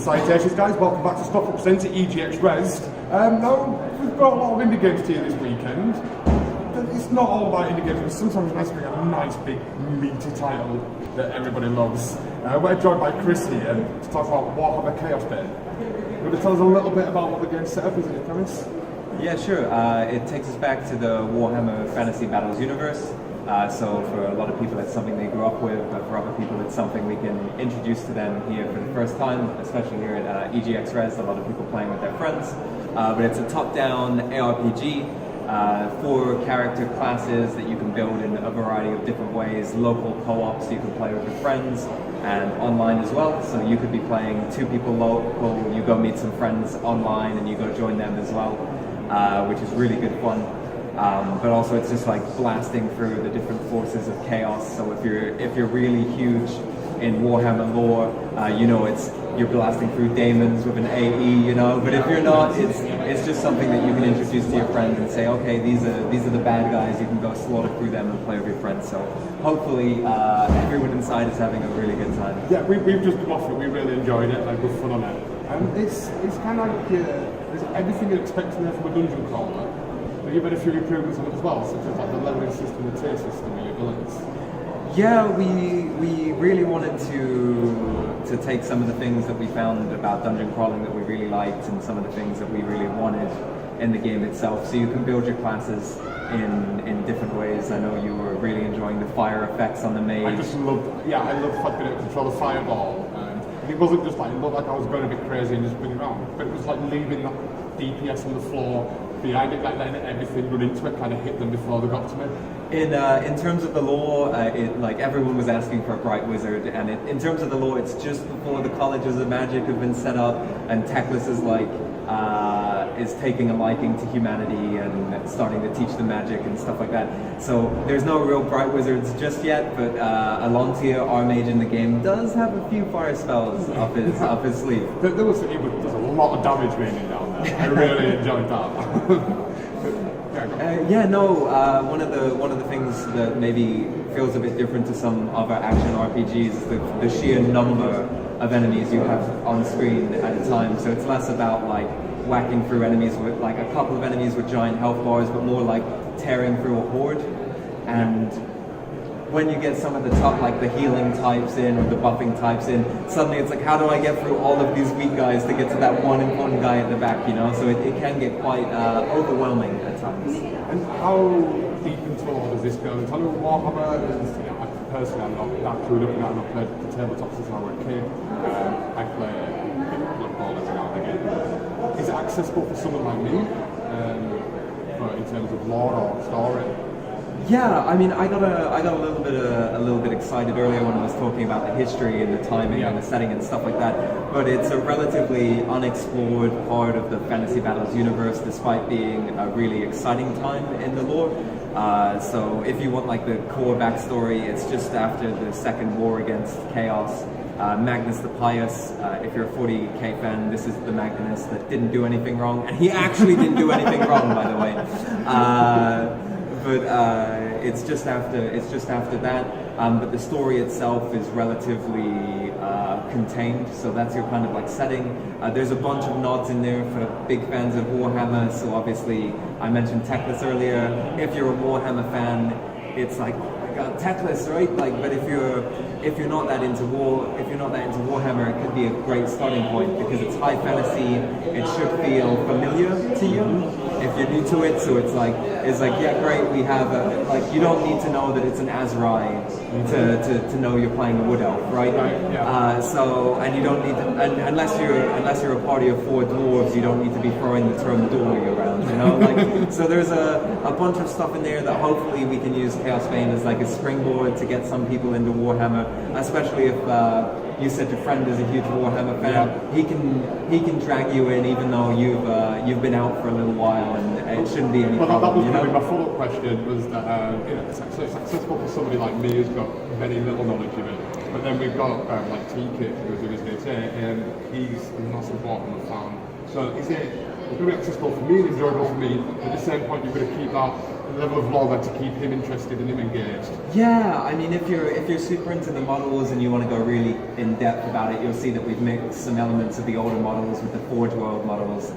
Salutations guys, welcome back to Stoffel presents EGX Rezzed. Now, we've got a lot of indie games to you this weekend. It's not all about indie games, but sometimes it's nice to bring a nice big meaty title that everybody loves. We're joined by Chris here to talk about Warhammer Choas Bane. You want to tell us a little bit about what the game's set up is, Chris? Yeah, sure. It takes us back to the Warhammer Fantasy Battles universe. So for a lot of people it's something they grew up with, but for other people it's something we can introduce to them here for the first time, especially here at EGX Rezzed, a lot of people playing with their friends. But it's a top-down ARPG, 4 character classes that you can build in a variety of different ways, local co-ops, you can play with your friends, and online as well. So you could be playing 2 people local, you go meet some friends online and you go join them as well, which is really good fun. But also it's just like blasting through the different forces of chaos. So if you're really huge in Warhammer lore, you know you're blasting through daemons with an AE, you know. But if you're not, it's just something that you can introduce to your friends and say, okay, these are the bad guys. You can go slaughter through them and play with your friends. So hopefully everyone inside is having a really good time. Yeah, we've just come off it. We really enjoyed it. Like, we're fun on it. It's kind of like there's everything you'd expect to know from a dungeon crawler. But you've had a few improvements on it as well, such as like the leveling system, the tier system, and your abilities. Yeah, we really wanted to take some of the things that we found about dungeon crawling that we really liked, and some of the things that we really wanted in the game itself. So you can build your classes in different ways. I know you were really enjoying the fire effects on the mage. I loved the fact that it could control the fireball. And it wasn't just like, it looked like I was going a bit crazy and just spinning around, but it was like leaving that DPS on the floor behind it, like letting everything run into it, kind of hit them before they got to me. In terms of the lore, like everyone was asking for a bright wizard, and in terms of the lore, it's just before the colleges of magic have been set up, and Teclis is taking a liking to humanity and starting to teach them magic and stuff like that. So there's no real bright wizards just yet, but Alontia, our mage in the game, does have a few fire spells up his sleeve. There's a lot of damage raining down there. I really enjoyed that. One of the things that maybe feels a bit different to some other action RPGs is the sheer number of enemies you have on screen at a time. So it's less about like whacking through enemies with like a couple of enemies with giant health bars, but more like tearing through a horde. And when you get some of the top, like the healing types in or the buffing types in, suddenly it's like, how do I get through all of these weak guys to get to that one important guy at the back, you know? So it can get quite overwhelming at times. And how deep into the lore does this go? I know Warhammer is, personally I'm not that clued up in that. I've not played the tabletop since I was a kid. I play Blood Bowl every now and again. Is it accessible for someone like me, in terms of lore or story? Yeah, I mean, I got a little bit excited earlier when I was talking about the history and the timing and the setting and stuff like that. But it's a relatively unexplored part of the Fantasy Battles universe, despite being a really exciting time in the lore. So if you want like the core backstory, it's just after the Second War against Chaos. Magnus the Pious, if you're a 40k fan, this is the Magnus that didn't do anything wrong, and he actually didn't do anything wrong, by the way. But it's just after that. But the story itself is relatively contained, so that's your kind of like setting. There's a bunch of nods in there for big fans of Warhammer. So obviously, I mentioned Teclis earlier. If you're a Warhammer fan, it's like, oh my god, Teclis, right? Like, but if you're not that into Warhammer, it could be a great starting point because it's high fantasy. It should feel familiar to you if you're new to it. So it's like yeah, great. We have you don't need to know that it's an Azrai to know you're playing a wood elf, right? And you don't need to, unless you're a party of 4 dwarves, you don't need to be throwing the term dory around, you know. Like, so there's a bunch of stuff in there that hopefully we can use Choas Bane as like a springboard to get some people into Warhammer, especially if you said your friend is a huge Warhammer fan. He can drag you in even though you've been out for a little while, and it shouldn't be any problem. That was probably my follow-up question, was that it's accessible for somebody like me who's got very little knowledge of it. But then we've got like T-Kit, who's with us here today, and he's a massive Warhammer fan. So is it going to be accessible for me and enjoyable for me, but at the same point you've got to keep that level of lore there to keep him interested and him engaged. Yeah, I mean, if you're super into the models and you want to go really in depth about it, you'll see that we've mixed some elements of the older models with the Forge World models.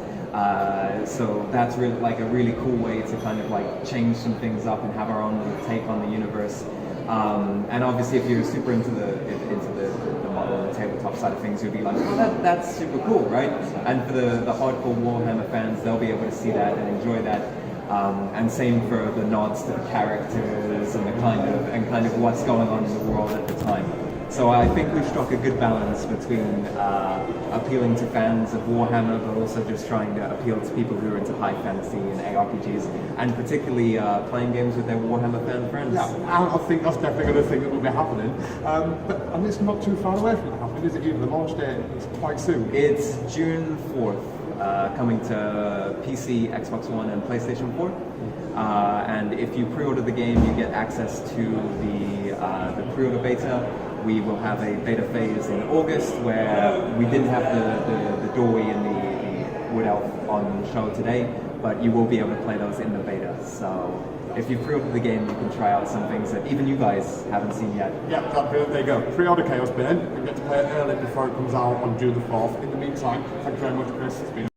So that's really like a really cool way to kind of like change some things up and have our own little take on the universe. And obviously, if you're super into the model and the tabletop side of things, you'll be like, oh, that's super cool, right? And for the hardcore Warhammer fans, they'll be able to see that and enjoy that. And same for the nods to the characters and the kind of what's going on in the world at the time. So I think we've struck a good balance between appealing to fans of Warhammer, but also just trying to appeal to people who are into high fantasy and ARPGs, and particularly playing games with their Warhammer fan friends. Yeah, I think that's definitely the thing that will be happening. And it's not too far away from it happening, is it? Even the launch date is quite soon. It's June 4th, coming to PC, Xbox One, and PlayStation 4. And if you pre-order the game, you get access to the pre-order beta. We will have a beta phase in August where we didn't have the doorway and the wood elf on show today, but you will be able to play those in the beta. So if you pre-order the game, you can try out some things that even you guys haven't seen yet. Yeah, there you go. Pre-order Choas Bane and get to play it early before it comes out on June the 4th. In the meantime, thank you very much, Chris. It's been